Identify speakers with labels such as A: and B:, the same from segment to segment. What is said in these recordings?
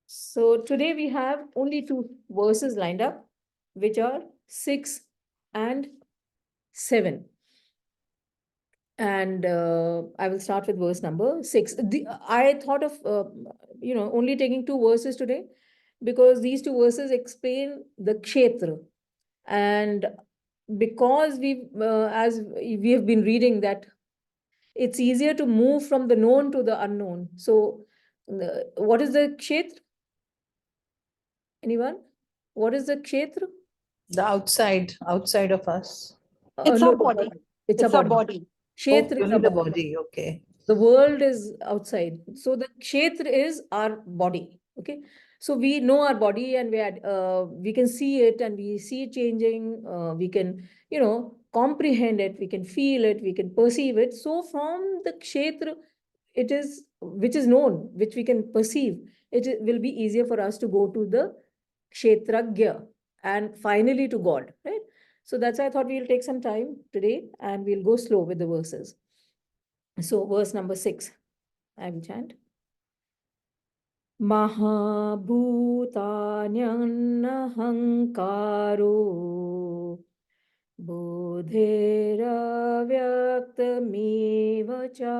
A: So today we have only two verses lined up, which are 6 and 7. And I will start with verse number 6. I thought of, only taking two verses today because these two verses explain the kshetra. And because as we have been reading that it's easier to move from the known to the unknown. So what is the kshetra? Anyone? What is the kshetra?
B: The outside of us.
C: It's
A: No,
C: a body.
A: it's a
C: It's a
A: body.
C: body.
A: Kshetra is
B: Only
A: a
B: the
A: body.
B: body. Okay.
A: The world is outside. So the kshetra is our body. Okay. So we know our body and we can see it and we see it changing. We can, comprehend it. We can feel it. We can perceive it. So from the kshetra, it is which is known, which we can perceive. Will be easier for us to go to the kshetragya and finally to God. Right. So that's why I thought we'll take some time today and we'll go slow with the verses. So verse number 6, I will chant. Mahabhutanyanahankaro bodhiravyaktamev cha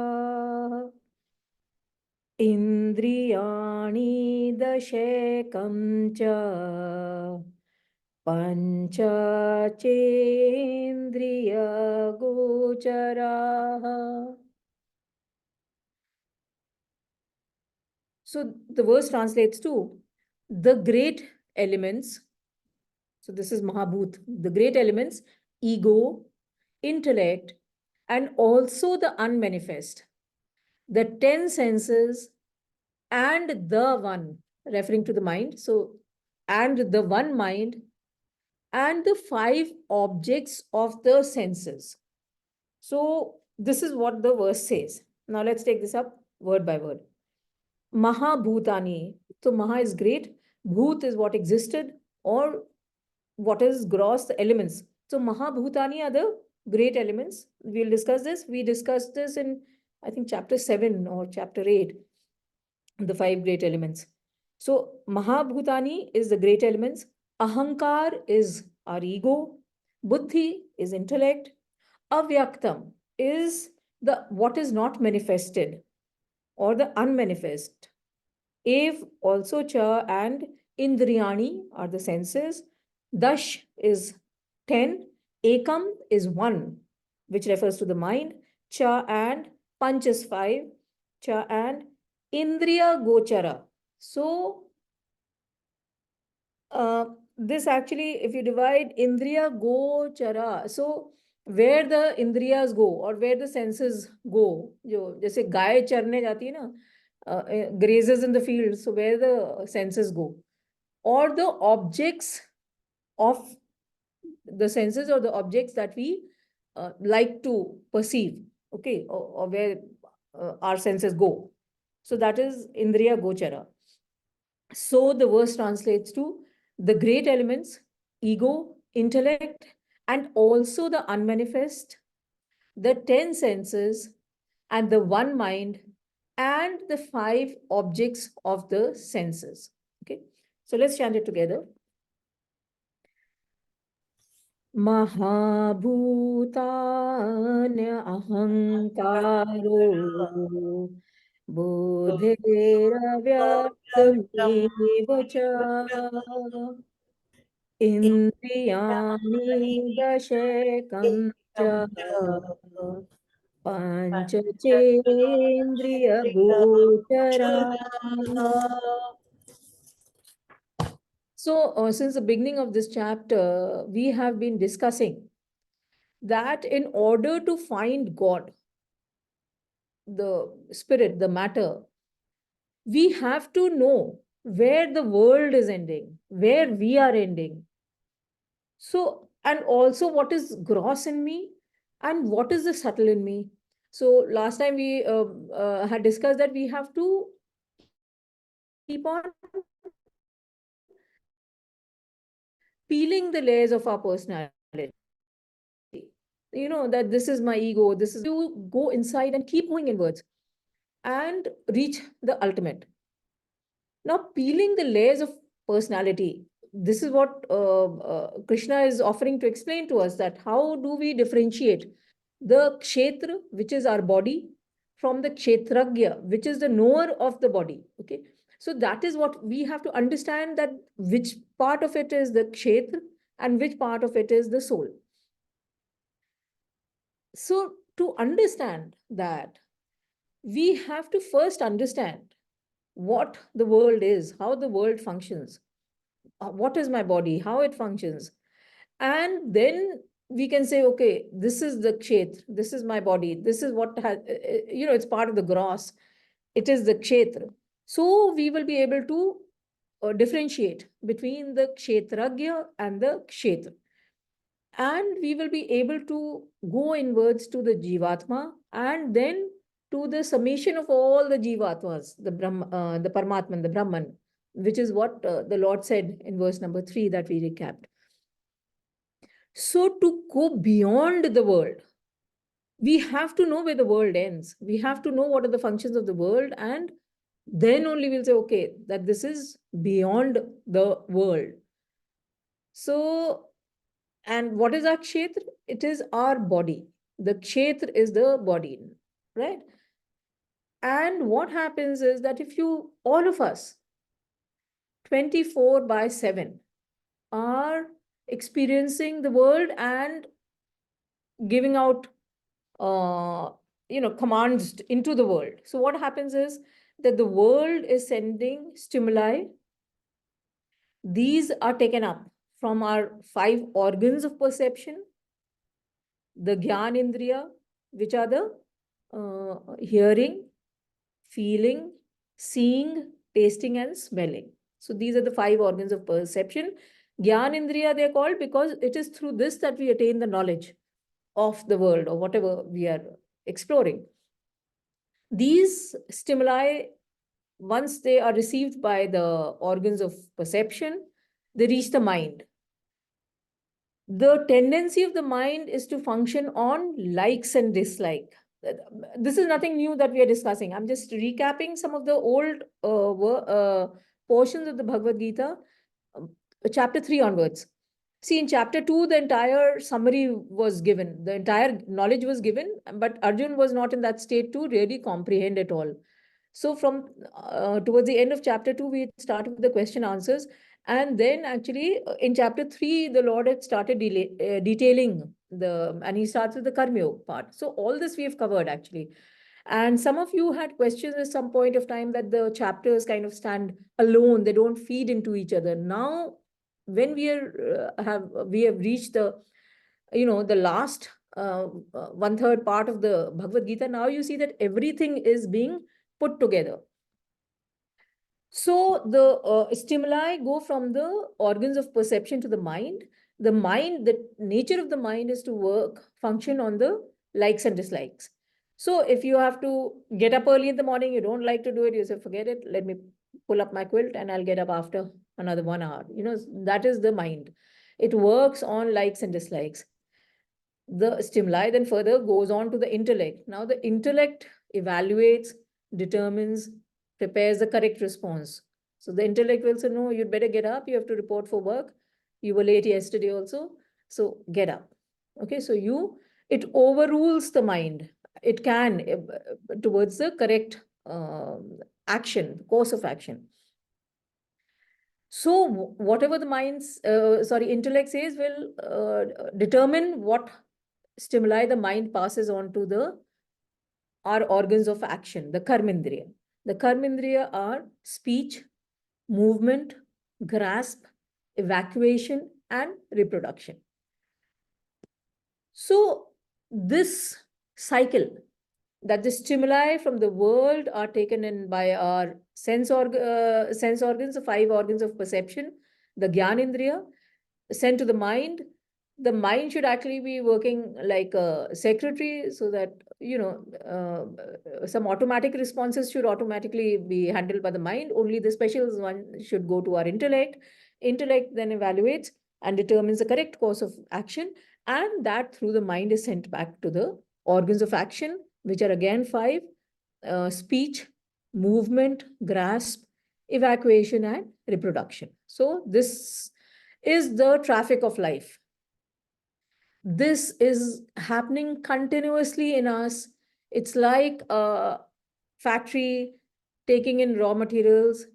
A: indriyani dashekam cha pancha chendriya gocharaha. So the verse translates to the great elements. So this is Mahabhut, the great elements, ego, intellect, and also the unmanifest, the 10 senses, and the one, referring to the mind. So, and the one mind, and the 5 objects of the senses. So, this is what the verse says. Now, let's take this up word by word. Mahabhutani. So Maha is great. Bhut is what existed or what is gross, the elements. So Mahabhutani are the great elements. We'll discuss this. We discussed this in, I think, chapter 7 or chapter 8, the 5 great elements. So Mahabhutani is the great elements. Ahankar is our ego. Buddhi is intellect. Avyaktam is the what is not manifested or the unmanifest. Ev also cha and Indriyani are the senses. Dash is 10. Ekam is 1, which refers to the mind. Cha and Panch is 5. Cha and Indriya Gochara. So, this actually, if you divide Indriya Gochara, so where the Indriyas go or where the senses go, जो जैसे गाय चरने जाती है ना, grazes in the field, so where the senses go, or the objects of the senses or the objects that we like to perceive, okay, or where our senses go. So that is Indriya Gochara. So the verse translates to the great elements, ego, intellect, and also the unmanifest, the 10 senses, and the one mind, and the 5 objects of the senses. Okay, so let's chant it together. Mahabhutanya ahankaro bodhiravyaktamev cha indriyani dashekam cha pancachendriya gochara. So, since the beginning of this chapter, we have been discussing that in order to find God, the spirit, the matter, we have to know where the world is ending, where we are ending. So, and also what is gross in me and what is the subtle in me. So, last time we had discussed that we have to keep on peeling the layers of our personality. You know, that this is my ego, this is you go inside and keep going inwards and reach the ultimate. Now, peeling the layers of personality, this is what Krishna is offering to explain to us, that how do we differentiate the kshetra, which is our body, from the kshetragya, which is the knower of the body. Okay, so that is what we have to understand, that which part of it is the kshetra and which part of it is the soul. So to understand that, we have to first understand what the world is, how the world functions, what is my body, how it functions. And then we can say, okay, this is the kshetra, this is my body, this is what has, it's part of the gross, it is the kshetra. So we will be able to differentiate between the kshetragya and the kshetra. And we will be able to go inwards to the Jivatma, and then to the summation of all the Jivatmas, the the Paramatman, the Brahman, which is what the Lord said in verse number 3 that we recapped. So to go beyond the world, we have to know where the world ends. We have to know what are the functions of the world, and then only we'll say, okay, that this is beyond the world. So, and what is our kshetra? It is our body. The kshetra is the body, right? And what happens is that if you, all of us, 24/7, are experiencing the world and giving out, commands into the world. So what happens is that the world is sending stimuli. These are taken up from our 5 organs of perception, the Gyan Indriya, which are the hearing, feeling, seeing, tasting, and smelling. So these are the 5 organs of perception. Gyan Indriya, they're called because it is through this that we attain the knowledge of the world or whatever we are exploring. These stimuli, once they are received by the organs of perception, they reach the mind. The tendency of the mind is to function on likes and dislike. This is nothing new that we are discussing. I'm just recapping some of the old portions of the Bhagavad Gita, chapter 3 onwards. See, in chapter 2, the entire summary was given, the entire knowledge was given, but Arjun was not in that state to really comprehend it all. So from towards the end of chapter 2, we started with the question answers. And then actually in chapter 3, the Lord had started detailing and he starts with the Karmyo part. So all this we have covered actually. And some of you had questions at some point of time that the chapters kind of stand alone. They don't feed into each other. Now, when we have reached the, the last 1/3 part of the Bhagavad Gita, now you see that everything is being put together. So the stimuli go from the organs of perception to the mind. The mind, the nature of the mind is to function on the likes and dislikes. So if you have to get up early in the morning, you don't like to do it, you say, forget it, let me pull up my quilt and I'll get up after another 1 hour. That is the mind. It works on likes and dislikes. The stimuli then further goes on to the intellect. Now the intellect evaluates, determines, prepares the correct response. So the intellect will say, no, you'd better get up. You have to report for work. You were late yesterday also. So get up. Okay, so it overrules the mind. It can towards the correct action, course of action. So whatever the intellect says will determine what stimuli the mind passes on to our organs of action, the karmendriya. The karmendriya are speech, movement, grasp, evacuation, and reproduction. So this cycle, that the stimuli from the world are taken in by our sense organs, the 5 organs of perception, the Gyanendriya, sent to the mind. The mind should actually be working like a secretary, so that, some automatic responses should automatically be handled by the mind. Only the special one should go to our intellect. Intellect then evaluates and determines the correct course of action, and that through the mind is sent back to the organs of action, which are again 5: speech, movement, grasp, evacuation, and reproduction. So this is the traffic of life. This is happening continuously in us. It's like a factory taking in raw materials,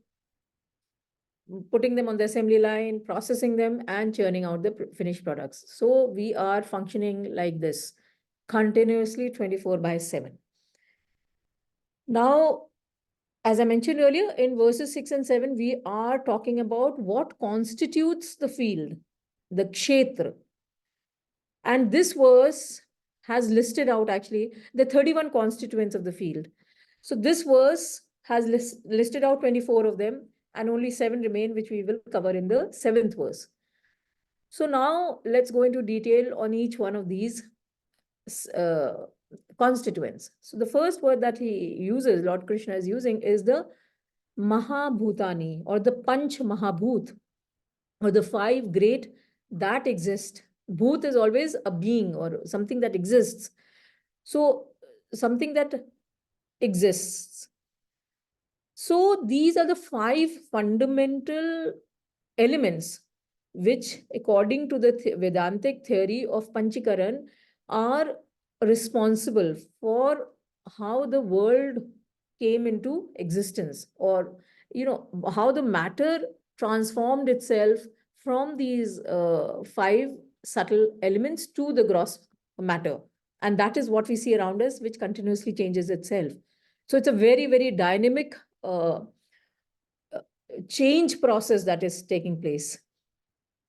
A: putting them on the assembly line, processing them, and churning out the finished products. So we are functioning like this continuously 24/7. Now, as I mentioned earlier, in verses 6 and 7, we are talking about what constitutes the field, the kshetra. And this verse has listed out actually the 31 constituents of the field. So this verse has listed out 24 of them, and only 7 remain, which we will cover in the 7th verse. So now let's go into detail on each one of these constituents. So the first word that he uses, Lord Krishna is using, is the Mahabhutani, or the Panch Mahabhut, or the 5 great that exist. Bhut is always a being or something that exists. So something that exists. So these are the 5 fundamental elements which, according to the Vedantic theory of Panchikaran, are responsible for how the world came into existence, or how the matter transformed itself from these 5 subtle elements to the gross matter. And that is what we see around us, which continuously changes itself. So it's a very, very dynamic change process that is taking place.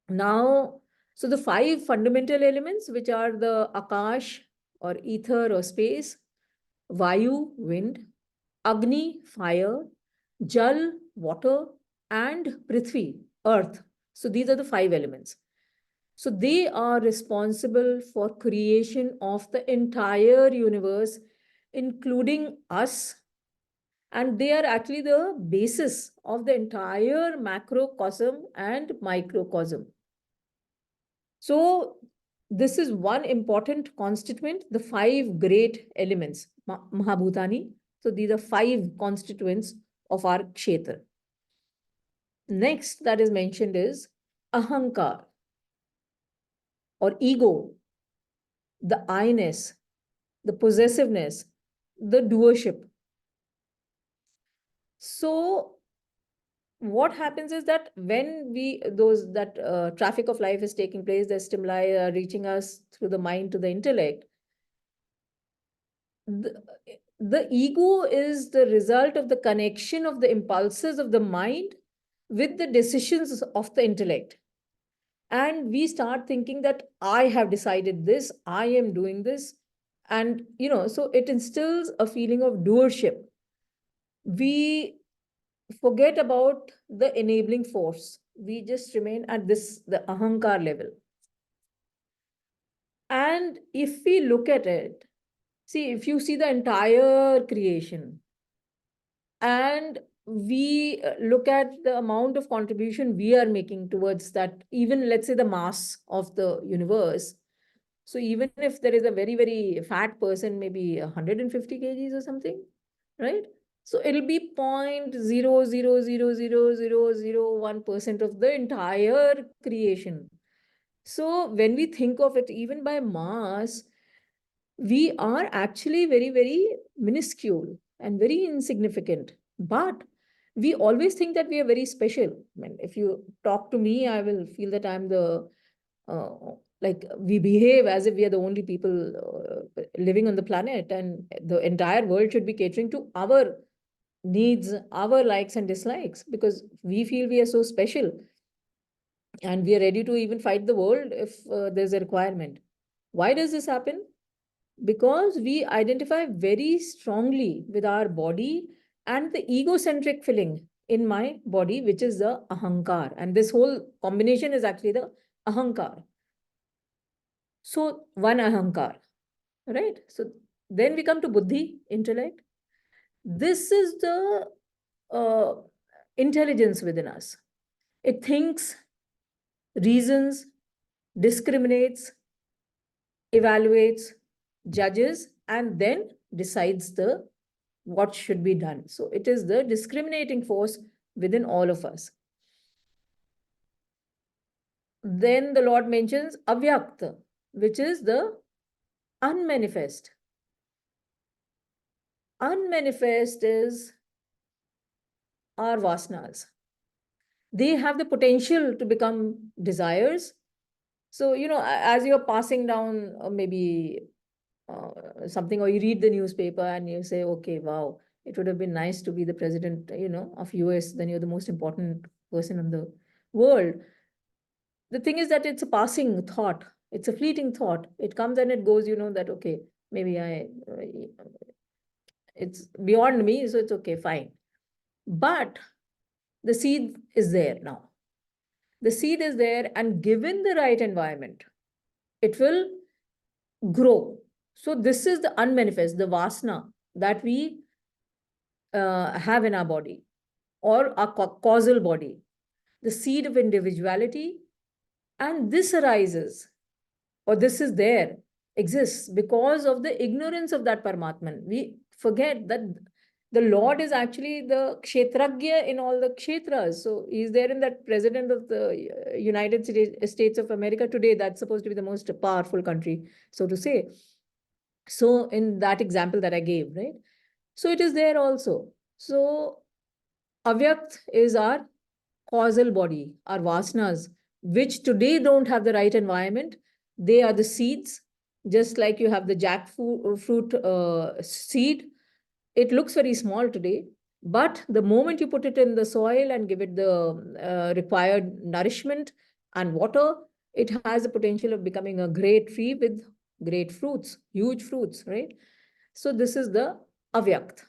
A: Now, so the 5 fundamental elements, which are the Akash, or ether or space, Vayu, wind, Agni, fire, Jal, water, and Prithvi, earth. So these are the 5 elements. So they are responsible for creation of the entire universe, including us. And they are actually the basis of the entire macrocosm and microcosm. So this is one important constituent, the 5 great elements, Mahabhutani. So these are 5 constituents of our kshetra. Next that is mentioned is Ahankar, or ego, the I-ness, the possessiveness, the doership. So what happens is that when that traffic of life is taking place, the stimuli are reaching us through the mind to the intellect, the ego is the result of the connection of the impulses of the mind with the decisions of the intellect. And we start thinking that I have decided this, I am doing this. And, so it instills a feeling of doership. We forget about the enabling force. We just remain at the ahankar level. And if we look at it, see, if you see the entire creation, and we look at the amount of contribution we are making towards that, even let's say the mass of the universe. So even if there is a very, very fat person, maybe 150 kgs or something, right? So it'll be 0.0000001% of the entire creation. So when we think of it, even by mass, we are actually very, very minuscule and very insignificant. But we always think that we are very special. I mean, if you talk to me, I will feel that I'm like we behave as if we are the only people living on the planet, and the entire world should be catering to our needs, our likes and dislikes, because we feel we are so special, and we are ready to even fight the world if there's a requirement. Why does this happen? Because we identify very strongly with our body and the egocentric feeling in my body, which is the ahankar. And this whole combination is actually the ahankar. So one ahankar, right? So then we come to buddhi, intellect. This is the intelligence within us. It thinks, reasons, discriminates, evaluates, judges, and then decides what should be done. So it is the discriminating force within all of us. Then the Lord mentions Avyakt, which is the unmanifest. Unmanifest is our vasanas. They have the potential to become desires. So, as you're passing down maybe something, or you read the newspaper and you say, okay, wow, it would have been nice to be the president, of US, then you're the most important person in the world. The thing is that it's a passing thought. It's a fleeting thought. It comes and it goes, that, okay, maybe it's beyond me, so it's okay, fine. But the seed is there now. The seed is there, and given the right environment, it will grow. So this is the unmanifest, the vasana that we have in our body, or our causal body, the seed of individuality. And this arises, or this is there, exists because of the ignorance of that Paramatman. We forget that the Lord is actually the Kshetragya in all the Kshetras. So he's there in that president of the United States of America today. That's supposed to be the most powerful country, so to say. So in that example that I gave, right? So it is there also. So Avyakt is our causal body, our vasanas, which today don't have the right environment. They are the seeds, just like you have the jackfruit seed. It looks very small today, but the moment you put it in the soil and give it the required nourishment and water, it has the potential of becoming a great tree with great fruits, huge fruits, right? So this is the Avyakt.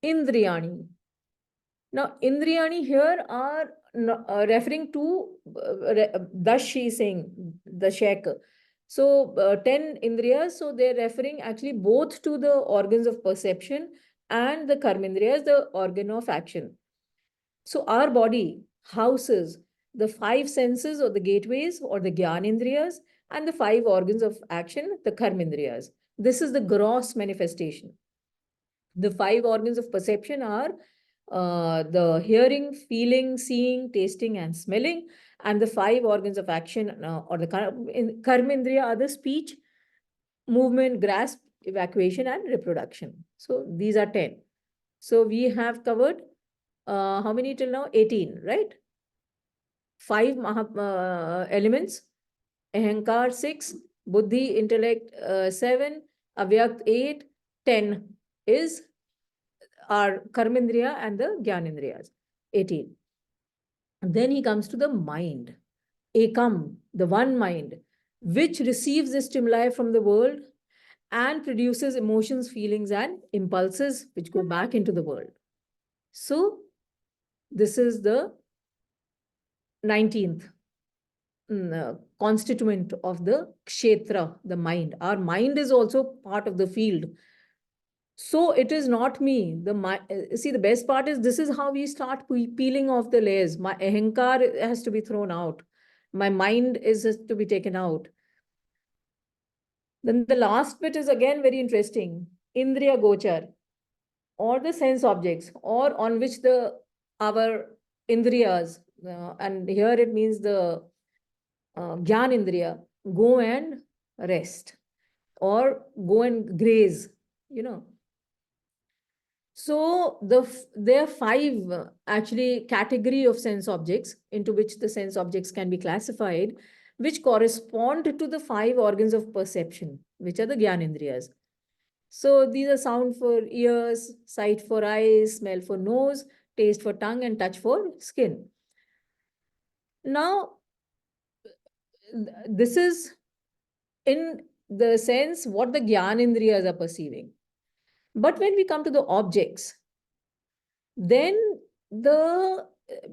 A: Indriyani. Now, Indriyani here are referring to, thus she is saying, the Sheikh. So 10 Indriyas, so they're referring actually both to the organs of perception and the Karmendriyas, the organ of action. So our body houses the 5 senses or the gateways or the Gyanendriyas, and the 5 organs of action, the Karmendriyas. This is the gross manifestation. The 5 organs of perception are the hearing, feeling, seeing, tasting, and smelling. And the 5 organs of action or the Karmendriya are the speech, movement, grasp, evacuation, and reproduction. So these are 10. So we have covered how many till now? 18, right? 5 elements, Ahankar 6, Buddhi, intellect 7, Avyakt 8, 10 is our Karmendriya and the Gyanendriyas, 18. And then he comes to the mind, Ekam, the one mind, which receives the stimuli from the world and produces emotions, feelings, and impulses which go back into the world. So this is the 19th constituent of the Kshetra, the mind. Our mind is also part of the field. So it is not me. See, the best part is this is how we start peeling off the layers. My ahankar has to be thrown out. My mind has to be taken out. Then the last bit is again very interesting. Indriya Gochar, or the sense objects, or on which our indriyas, and here it means the Gyan Indriya, go and rest, or go and graze, So there are 5 actually category of sense objects into which the sense objects can be classified, which correspond to the 5 organs of perception, which are the Gyanendriyas. So these are sound for ears, sight for eyes, smell for nose, taste for tongue, and touch for skin. Now, this is in the sense what the Gyanendriyas are perceiving. But when we come to the objects, then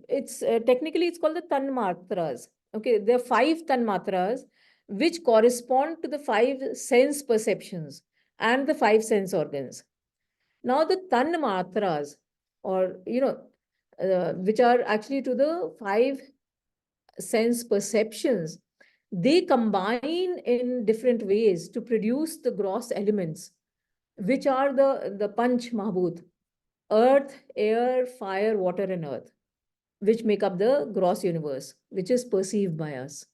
A: it's technically it's called the tanmatras. Okay, there are 5 tanmatras which correspond to the 5 sense perceptions and the 5 sense organs. Now the tanmatras, or which are actually to the 5 sense perceptions, they combine in different ways to produce the gross elements, which are the Panch Mahbhut, earth, air, fire, water, and earth, which make up the gross universe, which is perceived by us.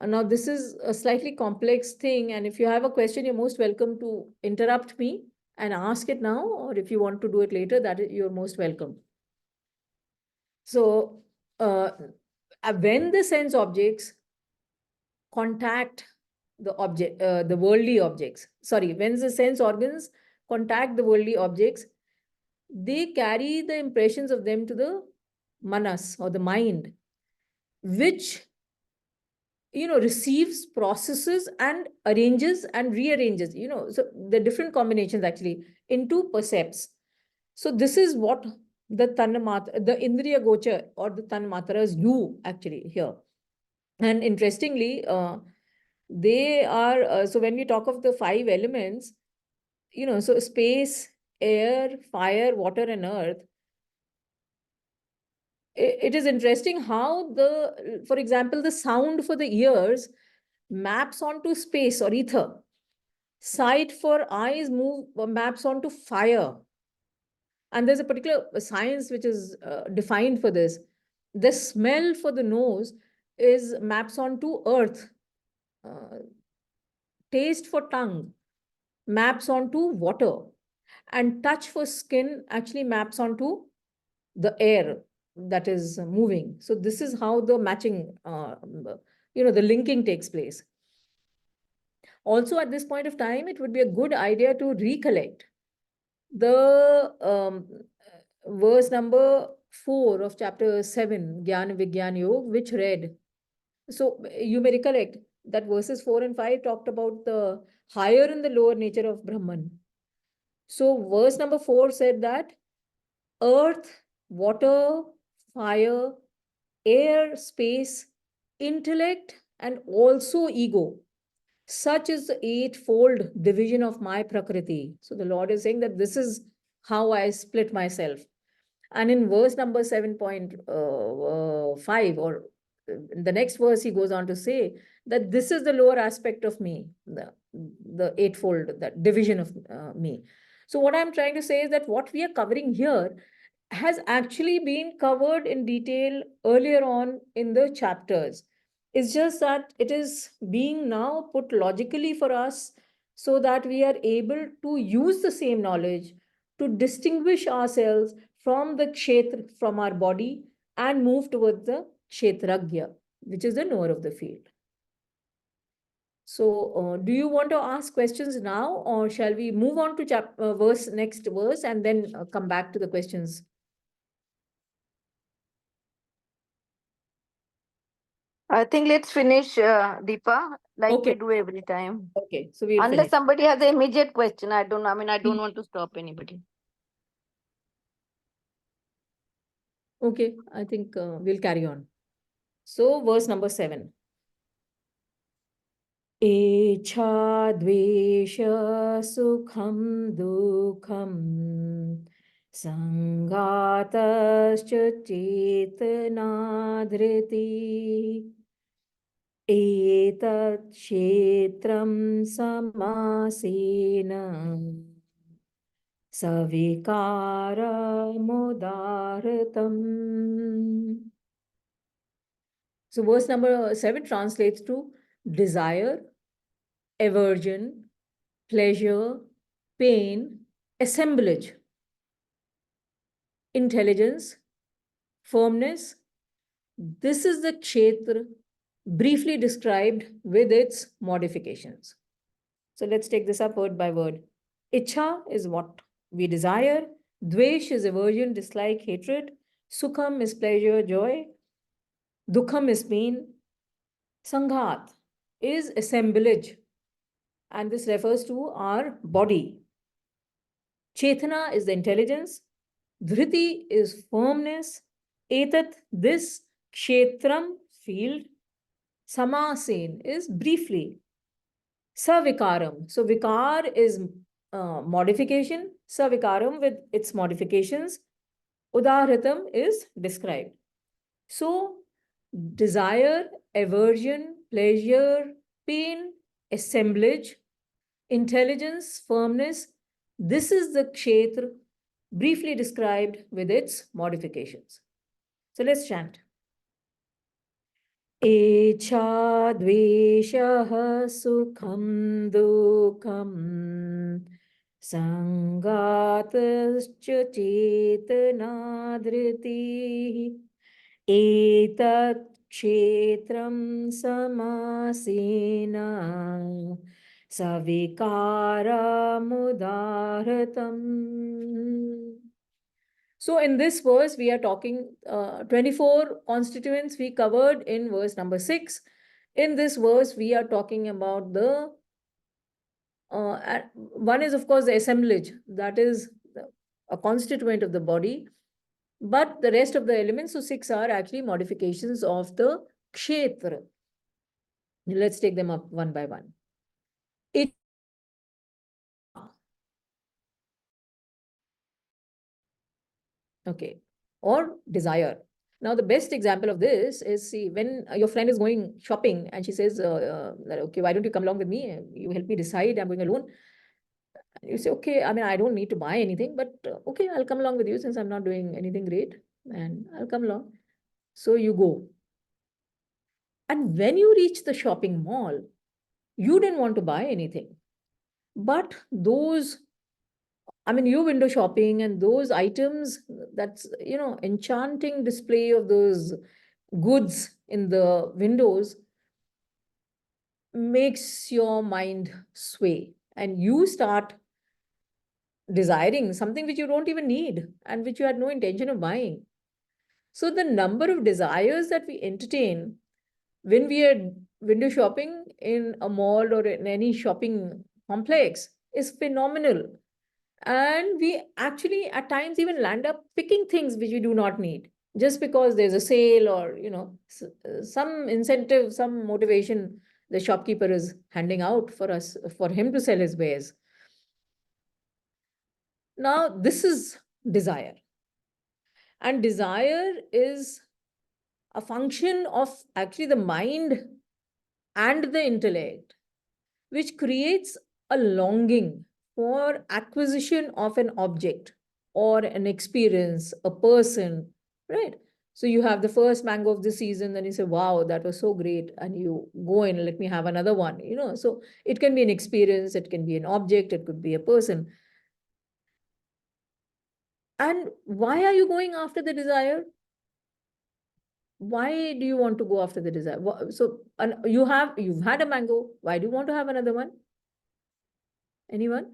A: Now, this is a slightly complex thing, and if you have a question, you're most welcome to interrupt me and ask it now, or if you want to do it later, you're most welcome. So, when the sense objects contact the object, the worldly objects, sorry, when the sense organs contact the worldly objects, they carry the impressions of them to the manas or the mind, which receives, processes, and arranges and rearranges, so the different combinations actually into percepts. So this is what the Tanmatra, the Indriya Gochar or the Tanmatras do actually here. And interestingly, they are, so when we talk of the 5 elements, so space, air, fire, water, and earth, it is interesting how for example, the sound for the ears maps onto space or ether. Sight for eyes maps onto fire. And there's a particular science which is defined for this. The smell for the nose is maps onto earth. Taste for tongue maps onto water. And touch for skin actually maps onto the air that is moving. So this is how the matching, the linking takes place. Also, at this point of time, it would be a good idea to recollect the verse number 4 of chapter 7, Jnana Vigyan Yoga, which read. So you may recollect that verses 4 and 5 talked about the higher and the lower nature of Brahman. So verse number 4 said that earth, water, fire, air, space, intellect, and also ego. Such is the 8-fold division of my Prakriti. So the Lord is saying that this is how I split myself. And in verse number 7.5, or the next verse, he goes on to say that this is the lower aspect of me, the 8-fold, that division of me. So what I'm trying to say is that what we are covering here has actually been covered in detail earlier on in the chapters. It's just that it is being now put logically for us so that we are able to use the same knowledge to distinguish ourselves from the kshetra, from our body, and move towards the kshetragya, which is the knower of the field. So do you want to ask questions now, or shall we move on to next verse and then come back to the questions?
C: I think let's finish, Deepa, like
A: Okay.
C: we do every time.
A: Okay, so we'll
C: Unless
A: finish.
C: somebody has an immediate question. I don't want to stop anybody.
A: Okay, I think we'll carry on. So verse number 7. Echa dvesha sukham dukham sangatascha chetana etat kshetram samasena savikara mudaratam. So verse number 7 translates to desire, aversion, pleasure, pain, assemblage, intelligence, firmness. This is the kshetra briefly described with its modifications. So let's take this up word by word. Ichha is what we desire. Dvesh is aversion, dislike, hatred. Sukham is pleasure, joy. Dukham is pain. Sanghat is assemblage, and this refers to our body. Chetana is the intelligence. Dhriti is firmness. Etat, this. Kshetram, field. Samasen is briefly. Savikaram. So vikar is modification. Savikaram with its modifications. Udahritam is described. So desire, aversion, pleasure, pain, assemblage, intelligence, firmness. This is the kshetra briefly described with its modifications. So let's chant. Echa dveshah sukham dukham sangatascha chetanadriti etat kshetram samasena savikara mudaratam. So in this verse, we are talking 24 constituents we covered in verse number 6. In this verse, we are talking about the one is, of course, the assemblage, that is a constituent of the body. But the rest of the elements, so 6 are actually modifications of the kshetra. Let's take them up one by one. It okay, or desire. Now, the best example of this is, see, when your friend is going shopping and she says, okay, why don't you come along with me? You help me decide, I'm going alone. You say, okay, I mean, I don't need to buy anything, but okay, I'll come along with you since I'm not doing anything great and I'll come along. So you go. And when you reach the shopping mall, you didn't want to buy anything. But those, I mean, you window shopping and those items, that's, enchanting display of those goods in the windows makes your mind sway and you start desiring something which you don't even need and which you had no intention of buying. So the number of desires that we entertain when we are window shopping in a mall or in any shopping complex is phenomenal. And we actually at times even land up picking things which we do not need just because there's a sale or, some incentive, some motivation the shopkeeper is handing out for us, for him to sell his wares. Now, this is desire. And desire is a function of actually the mind and the intellect, which creates a longing for acquisition of an object or an experience, a person, right? So you have the first mango of the season, then you say, wow, that was so great. And you go in, let me have another one, So it can be an experience, it can be an object, it could be a person. And why are you going after the desire? Why do you want to go after the desire? So you've had a mango. Why do you want to have another one? Anyone?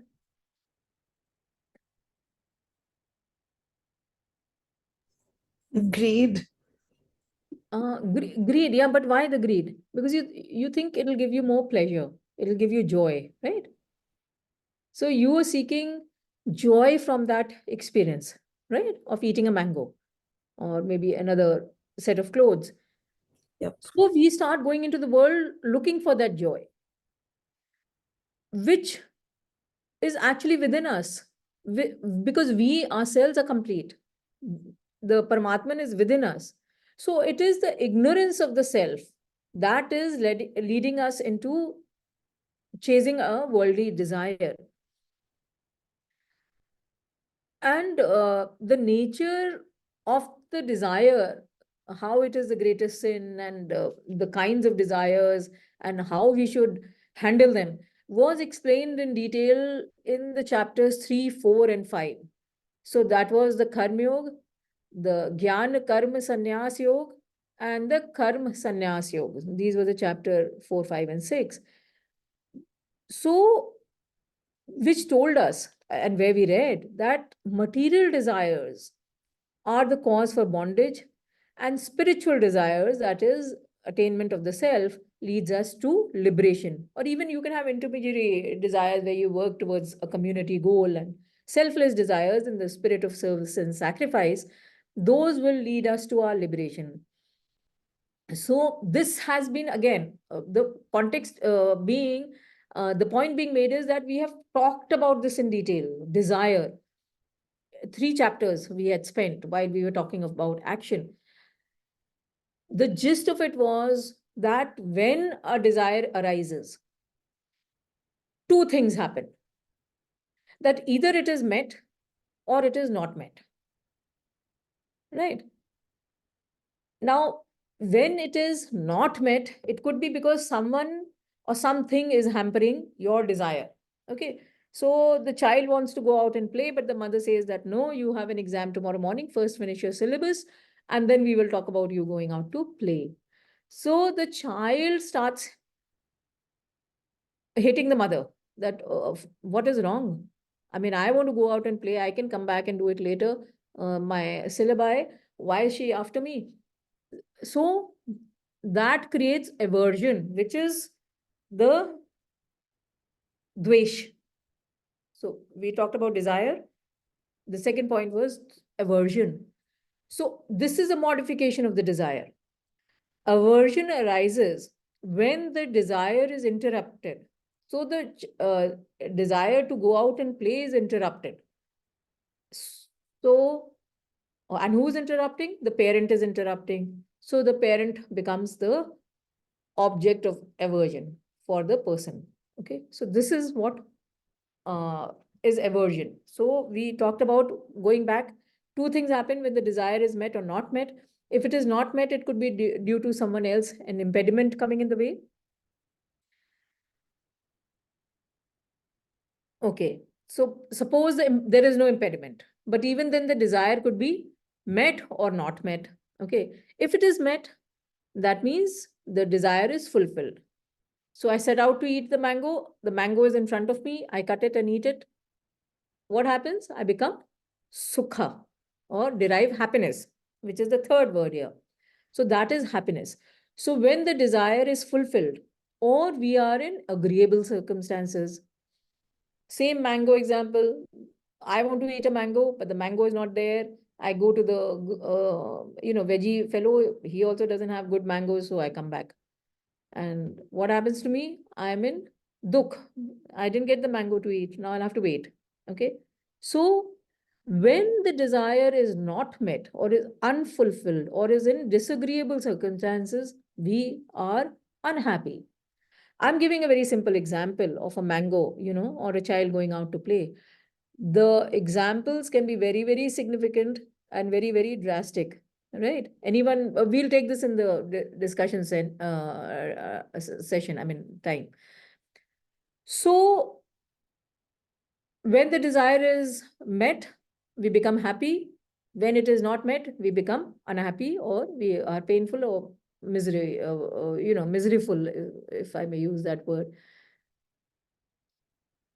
B: Greed.
A: Greed, yeah, but why the greed? Because you think it'll give you more pleasure, it'll give you joy, right? So you are seeking joy from that experience, right? Of eating a mango or maybe another set of clothes.
B: Yep.
A: So we start going into the world looking for that joy, which is actually within us, because we ourselves are complete. The Paramatman is within us. So it is the ignorance of the self that is leading us into chasing a worldly desire. And the nature of the desire, how it is the greatest sin, and the kinds of desires, and how we should handle them, was explained in detail in the chapters 3, 4, and 5. So that was the Karma Yoga, the Jnana Karma Sannyas Yoga, and the Karma Sannyas Yoga. These were the chapter 4, 5, and 6. So, which told us, and where we read, that material desires are the cause for bondage, and spiritual desires, that is, attainment of the self, leads us to liberation. Or even you can have intermediary desires where you work towards a community goal, and selfless desires in the spirit of service and sacrifice, those will lead us to our liberation. So this has been, again, the context being, the point being made is that we have talked about this in detail. Desire, 3 chapters we had spent while we were talking about action. The gist of it was that when a desire arises, 2 things happen. That either it is met or it is not met. Right? Now, when it is not met, it could be because someone or something is hampering your desire. Okay. So the child wants to go out and play, but the mother says that no, you have an exam tomorrow morning. First, finish your syllabus, and then we will talk about you going out to play. So the child starts hating the mother that what is wrong? I mean, I want to go out and play. I can come back and do it later. My syllabi, why is she after me? So that creates aversion, which is the dvesh. So we talked about desire. The second point was aversion. So this is a modification of the desire. Aversion arises when the desire is interrupted. So the desire to go out and play is interrupted. So, and who's interrupting? The parent is interrupting. So the parent becomes the object of aversion for the person. Okay, so this is what is aversion. So we talked about, going back, two things happen when the desire is met or not met. If it is not met, it could be due to someone else, an impediment coming in the way. Okay, so suppose there is no impediment, but even then the desire could be met or not met. Okay, if it is met, that means the desire is fulfilled. So I set out to eat the mango is in front of me, I cut it and eat it. What happens? I become sukha, or derive happiness, which is the third word here. So that is happiness. So when the desire is fulfilled, or we are in agreeable circumstances, same mango example, I want to eat a mango, but the mango is not there. I go to the, veggie fellow, he also doesn't have good mangoes, so I come back. And what happens to me? I'm in dukh. I didn't get the mango to eat. Now I'll have to wait. Okay. So when the desire is not met or is unfulfilled or is in disagreeable circumstances, we are unhappy. I'm giving a very simple example of a mango, or a child going out to play. The examples can be very, very significant and very, very drastic. Right? Anyone, we'll take this in the discussion session, I mean, time. So when the desire is met, we become happy. When it is not met, we become unhappy, or we are painful, or miserable, if I may use that word.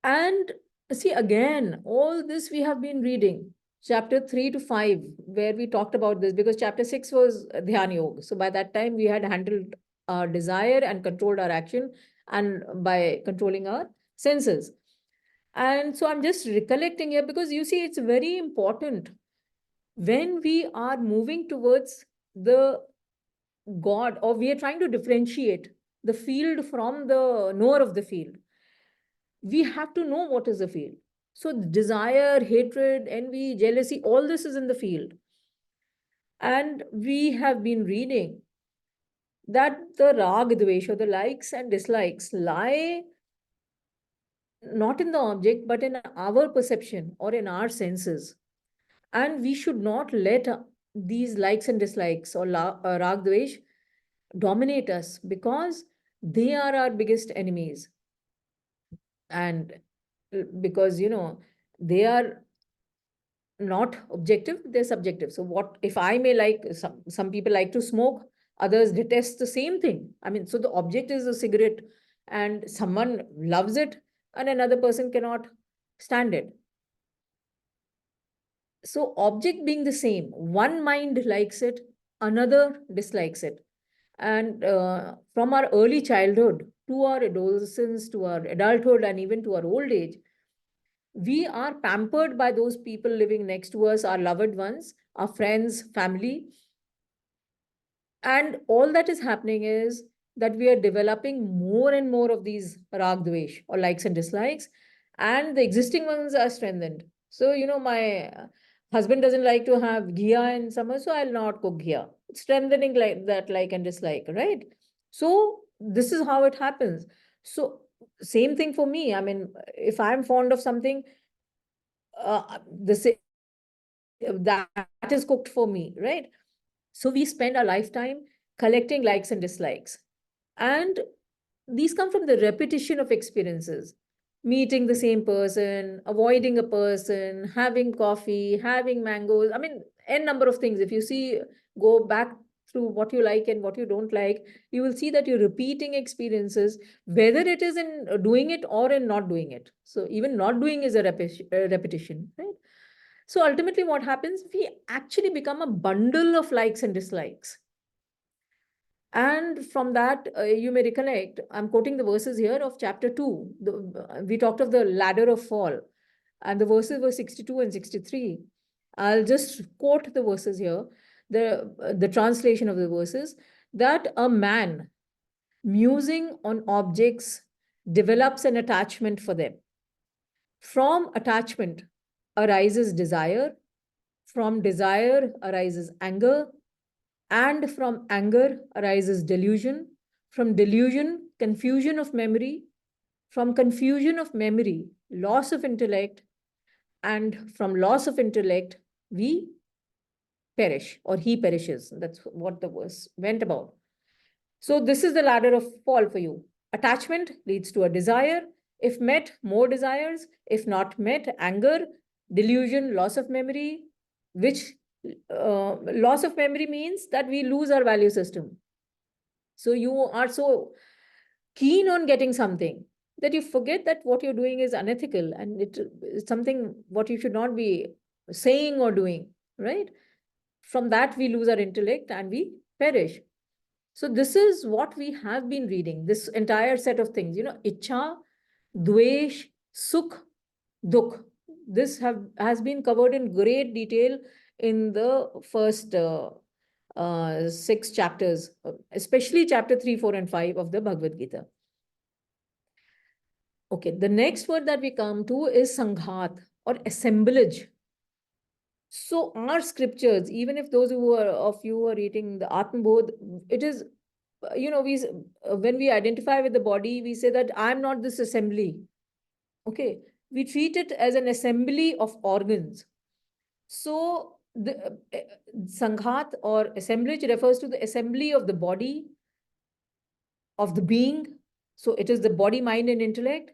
A: And see, again, all this we have been reading, chapter 3 to 5, where we talked about this, because chapter 6 was Dhyan Yoga. So by that time, we had handled our desire and controlled our action, and by controlling our senses. And so I'm just recollecting here, because you see, it's very important when we are moving towards the God, or we are trying to differentiate the field from the knower of the field. We have to know what is the field. So desire, hatred, envy, jealousy, all this is in the field. And we have been reading that the rag, dvesha, the likes and dislikes, lie not in the object, but in our perception or in our senses. And we should not let these likes and dislikes, or rag, dvesh, dominate us, because they are our biggest enemies. And because, they are not objective, they're subjective. So what if I may like, some people like to smoke, others detest the same thing. I mean, so the object is a cigarette, and someone loves it and another person cannot stand it. So object being the same, one mind likes it, another dislikes it. And from our early childhood to our adolescence, to our adulthood, and even to our old age, we are pampered by those people living next to us, our loved ones, our friends, family. And all that is happening is that we are developing more and more of these rag dvesh, or likes and dislikes, and the existing ones are strengthened. So, my husband doesn't like to have ghee in summer, so I'll not cook ghee. It's strengthening like that, like and dislike, right? So this is how it happens. So same thing for me. I mean, if I'm fond of something, the that is cooked for me, right? So we spend our lifetime collecting likes and dislikes. And these come from the repetition of experiences, meeting the same person, avoiding a person, having coffee, having mangoes. I mean, n number of things. If you see, go back through what you like and what you don't like, you will see that you're repeating experiences, whether it is in doing it or in not doing it. So even not doing is a repetition, right? So ultimately, what happens? We actually become a bundle of likes and dislikes. And from that, you may recollect, I'm quoting the verses here of chapter 2. We talked of the ladder of fall, and the verses were 62 and 63. I'll just quote the verses here, the translation of the verses, that a man musing on objects develops an attachment for them. From attachment arises desire, from desire arises anger, and from anger arises delusion, from delusion, confusion of memory, from confusion of memory, loss of intellect, and from loss of intellect, we perish, or he perishes. That's what the verse went about. So this is the ladder of fall for you. Attachment leads to a desire. If met, more desires. If not met, anger, delusion, loss of memory, which loss of memory means that we lose our value system. So you are so keen on getting something that you forget that what you're doing is unethical, and it is something what you should not be saying or doing, right? From that, we lose our intellect and we perish. So this is what we have been reading, this entire set of things, Ichha, Dvesh, Sukh, Dukh. This has been covered in great detail in the first 6 chapters, especially chapter 3, 4, and 5 of the Bhagavad Gita. Okay, the next word that we come to is Sanghat, or assemblage. So our scriptures, even if those who are of you are reading the Atmabodh, it is, when we identify with the body, we say that I'm not this assembly. Okay, we treat it as an assembly of organs. So the Sanghat or assemblage refers to the assembly of the body, of the being. So it is the body, mind, and intellect.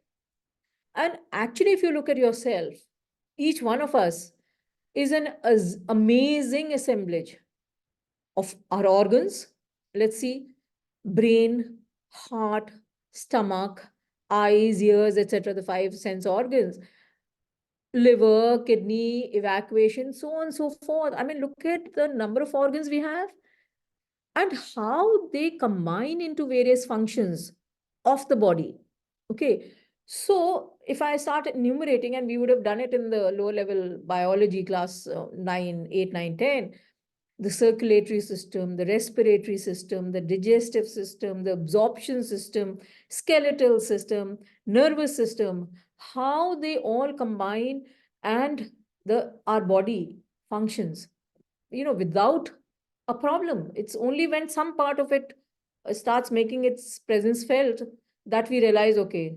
A: And actually, if you look at yourself, each one of us is an amazing assemblage of our organs. Let's see, brain, heart, stomach, eyes, ears, etc., the 5 sense organs, liver, kidney, evacuation, so on and so forth. I mean, look at the number of organs we have and how they combine into various functions of the body. Okay, so if I start enumerating, and we would have done it in the lower level biology class 9, 8, 9, 10, the circulatory system, the respiratory system, the digestive system, the absorption system, skeletal system, nervous system, how they all combine and our body functions, without a problem. It's only when some part of it starts making its presence felt that we realize, okay,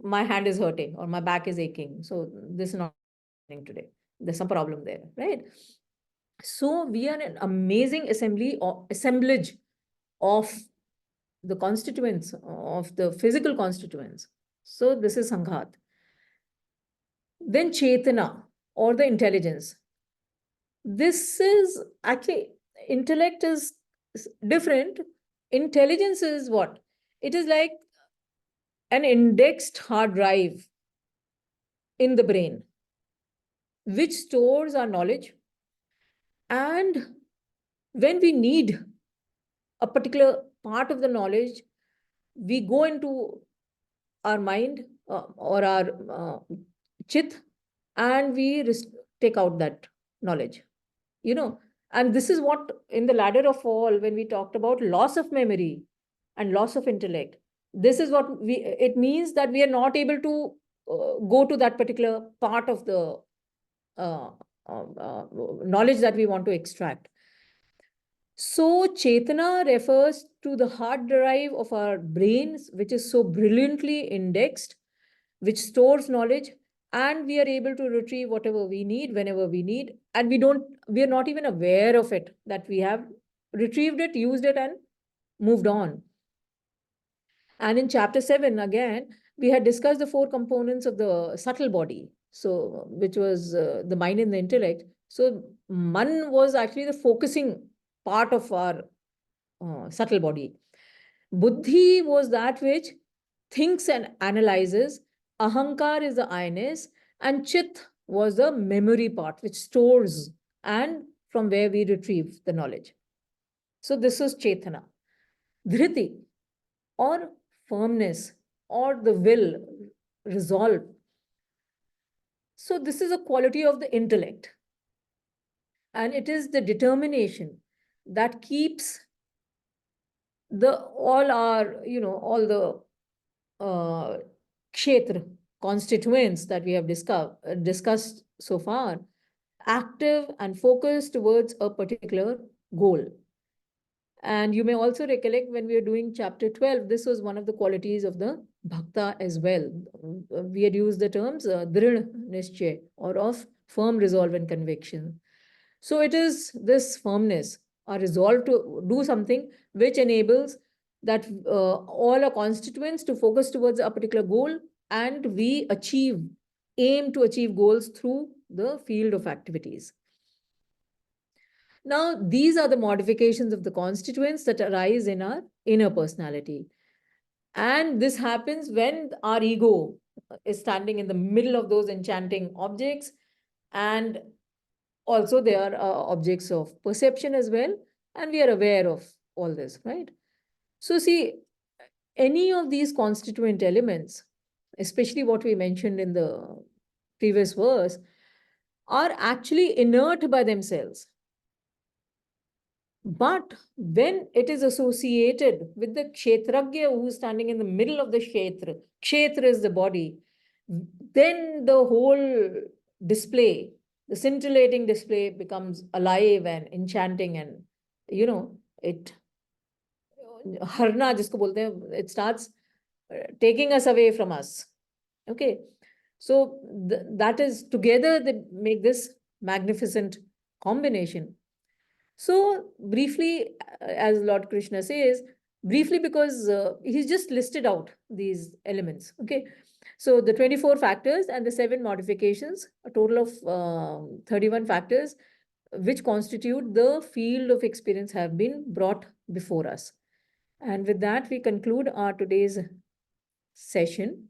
A: my hand is hurting or my back is aching. So this is not happening today. There's some problem there, right? So we are an amazing assemblage of the constituents, of the physical constituents. So this is Sanghat. Then Chetana, or the intelligence. This is actually, intellect is different. Intelligence is what? It is like an indexed hard drive in the brain, which stores our knowledge. And when we need a particular part of the knowledge, we go into our mind or our chit, and we take out that knowledge, and this is what in the ladder of fall, when we talked about loss of memory and loss of intellect, this is what it means, that we are not able to go to that particular part of the uh, knowledge that we want to extract. So Chetana refers to the hard drive of our brains, which is so brilliantly indexed, which stores knowledge. and we are able to retrieve whatever we need whenever we need, and we are not even aware of it, that we have retrieved it, used it, and moved on. And in chapter 7, again, we had discussed the 4 components of the subtle body, so which was the mind and the intellect. So man was actually the focusing part of our subtle body. Buddhi was that which thinks and analyzes. Ahankar is the I-ness, and Chit was the memory part, which stores and from where we retrieve the knowledge. So this is Chetana. Dhriti, or firmness, or the will, resolve. So this is a quality of the intellect. And it is the determination that keeps all the kshetra constituents that we have discussed so far, active and focused towards a particular goal. And you may also recollect when we were doing chapter 12, this was one of the qualities of the bhakta as well. We had used the terms drid nischay, or of firm resolve and conviction. So it is this firmness, a resolve to do something, which enables that all our constituents to focus towards a particular goal, and we aim to achieve goals through the field of activities. Now, these are the modifications of the constituents that arise in our inner personality. And this happens when our ego is standing in the middle of those enchanting objects, and also they are objects of perception as well, and we are aware of all this, right? So see, any of these constituent elements, especially what we mentioned in the previous verse, are actually inert by themselves. But when it is associated with the kshetragya who is standing in the middle of the kshetra is the body, then the whole display, the scintillating display, becomes alive and enchanting, and it harna jisko bolte hain, it starts taking us away from us. Okay, so that is together that make this magnificent combination. So briefly, as Lord Krishna says, briefly because he's just listed out these elements. Okay, so the 24 factors and the 7 modifications, a total of 31 factors, which constitute the field of experience, have been brought before us. And with that, we conclude our today's session.